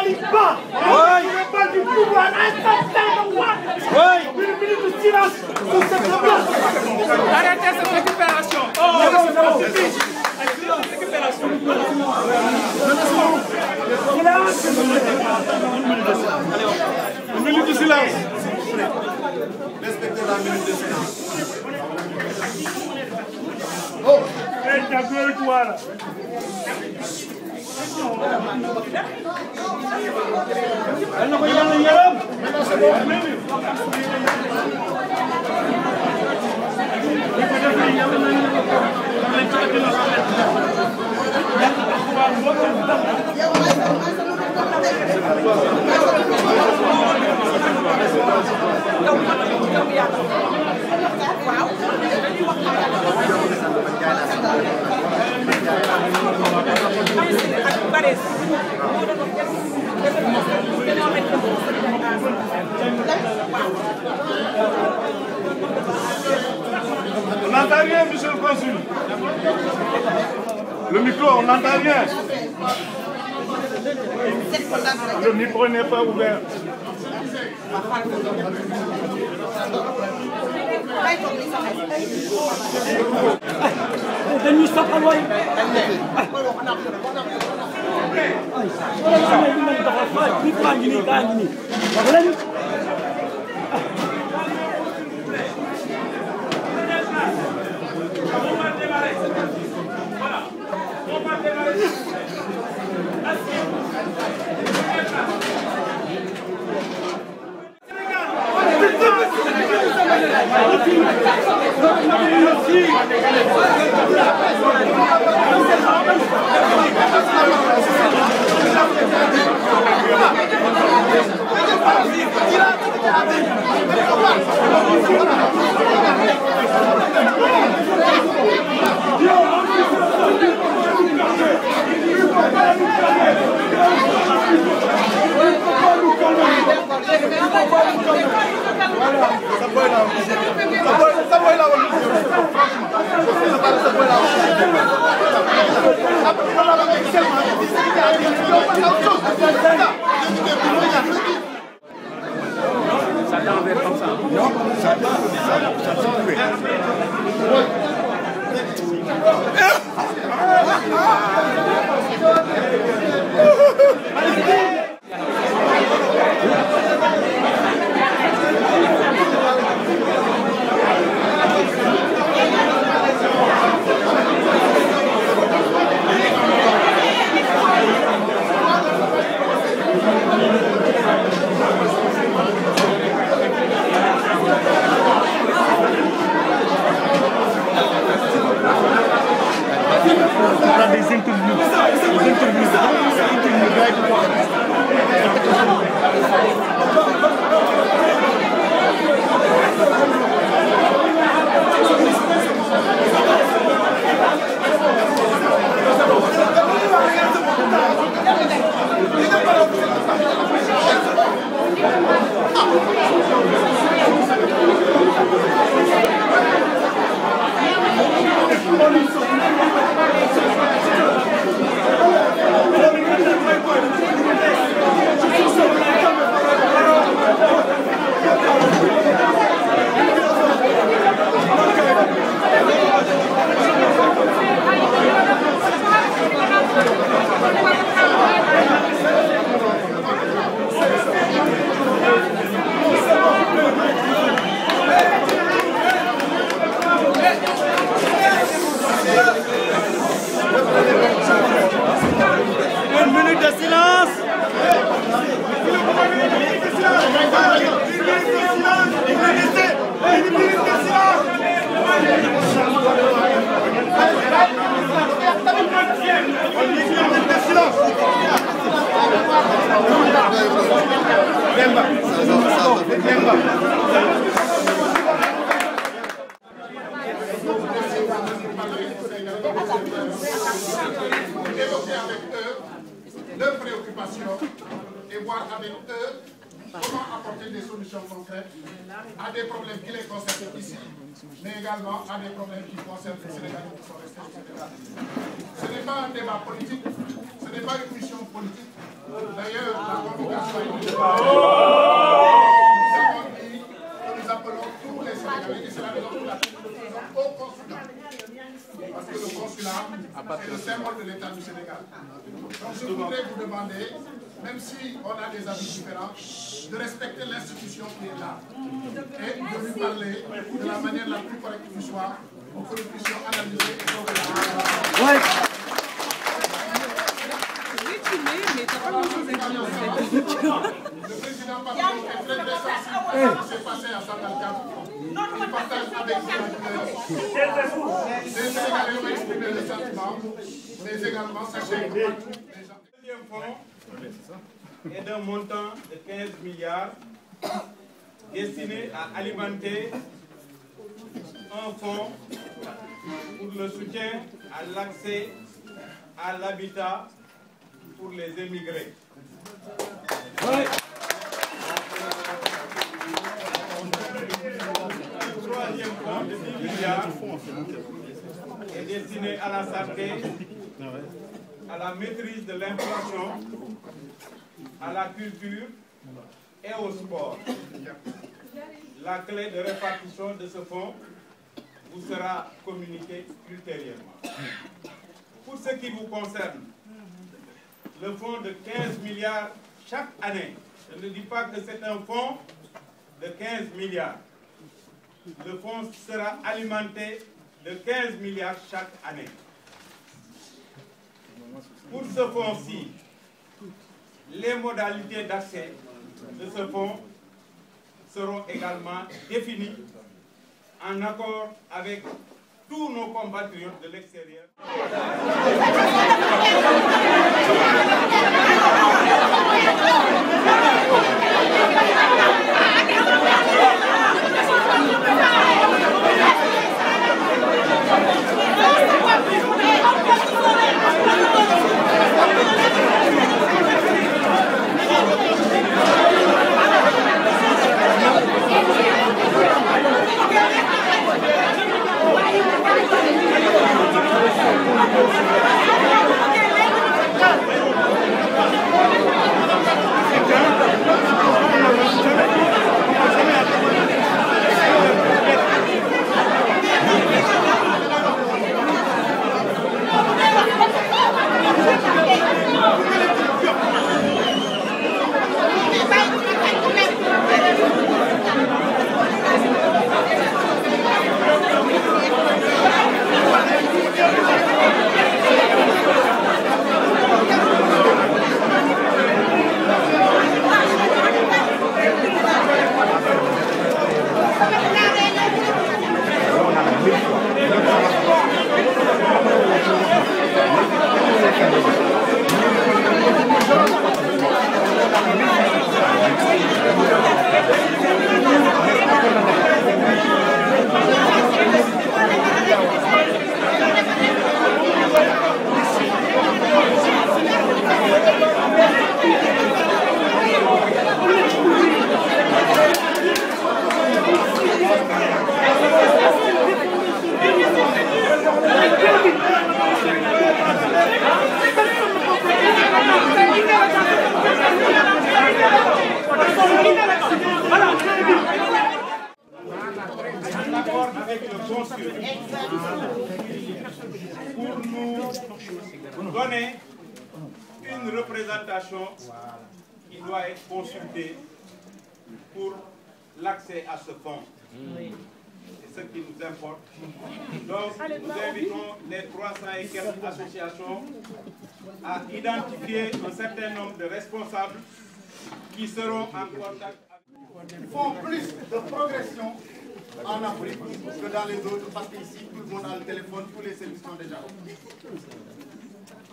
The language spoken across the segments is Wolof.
valide pas. On pas du pouvoir instantanément. Une minute de silence sur cette place. Arrêtez cette récupération. Une minute de silence. Respectez la minute de silence. Oh, t'as vu toi là. On n'entend rien, monsieur le consul. Le micro, on n'entend rien. Le micro n'est pas ouvert. Évoquer avec eux leurs préoccupations et voir avec eux comment apporter des solutions concrètes à des problèmes qui les concernent ici, mais également à des problèmes qui concernent les Sénégalais qui sont restés au Sénégal. Ce n'est pas un débat politique, ce n'est pas une mission politique, D'ailleurs, la convocation est nous appelons tous les Sénégalais, et c'est la raison pour laquelle nous faisons au consulat. Parce que le consulat est le symbole de l'État du Sénégal. Donc je voudrais vous demander, même si on a des avis différents, de respecter l'institution qui est là. Et de lui parler de la manière la plus correcte qui soit, pour que nous puissions analyser et trouver la Le président Macron est très très sensible à ce qui s'est passé à Sangalkam. Il partage avec nous les Sénégalais ont exprimé le sentiment, mais également sachez que le deuxième fonds est d'un montant de 15 milliards destiné à alimenter un fonds pour le soutien à l'accès à l'habitat pour les émigrés. Le troisième fonds de 10 milliards est destiné à la santé, à la maîtrise de l'inflation, à la culture et au sport. La clé de répartition de ce fonds vous sera communiquée ultérieurement. Pour ce qui vous concerne, le fonds de 15 milliards chaque année, je ne dis pas que c'est un fonds de 15 milliards. Le fonds sera alimenté de 15 milliards chaque année. Pour ce fonds-ci, les modalités d'accès de ce fonds seront également définies en accord avec tous nos compatriotes de l'extérieur. Pour nous donner une représentation qui doit être consultée pour l'accès à ce fonds. C'est ce qui nous importe. Donc, nous invitons les 300 et quelques associations à identifier un certain nombre de responsables qui seront en contact avec font plus de progression en Afrique que dans les autres, parce qu'ici, tout le monde a le téléphone, tous les services sont déjà ouverts.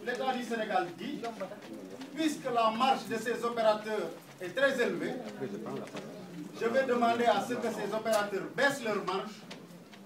L'État du Sénégal dit, puisque la marge de ces opérateurs est très élevée, je vais demander à ce que ces opérateurs baissent leur marge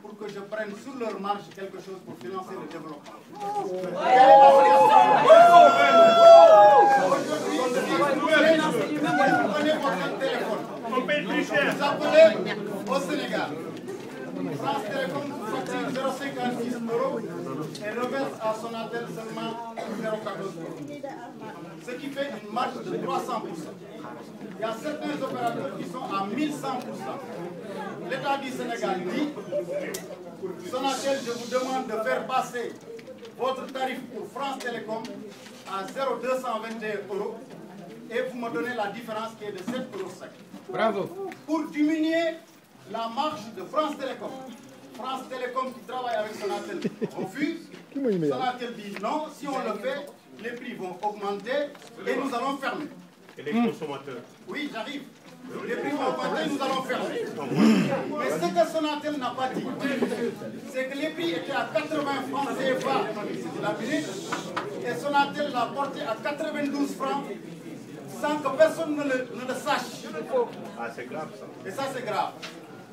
pour que je prenne sur leur marge quelque chose pour financer le développement. Prenez votre téléphone. Vous appelez au Sénégal. France Télécom vous facture 0,56 € et reverse à Sonatel seulement 0,4 Ce qui fait une marge de 300%. Il y a certains opérateurs qui sont à 1100%. L'État du Sénégal dit, Sonatel, je vous demande de faire passer votre tarif pour France Télécom à 0,221 € et vous me donnez la différence qui est de 7,5 €. Bravo. Pour diminuer la marge de France Télécom. France Télécom qui travaille avec Sonatel refuse. Sonatel dit non, si on le fait, les prix vont augmenter et nous allons fermer. Et les consommateurs? Oui, j'arrive. Les prix vont augmenter, nous allons fermer. Mais ce que Sonatel n'a pas dit, c'est que les prix étaient à 80 francs CFA la minute et Sonatel l'a porté à 92 francs sans que personne ne le sache. Ah, c'est grave ça. Et ça, c'est grave.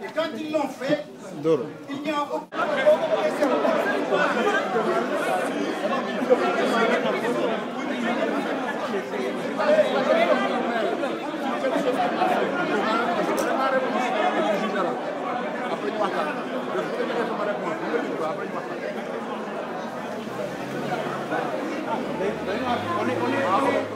Et quand ils l'ont fait, il n'y a aucun... On est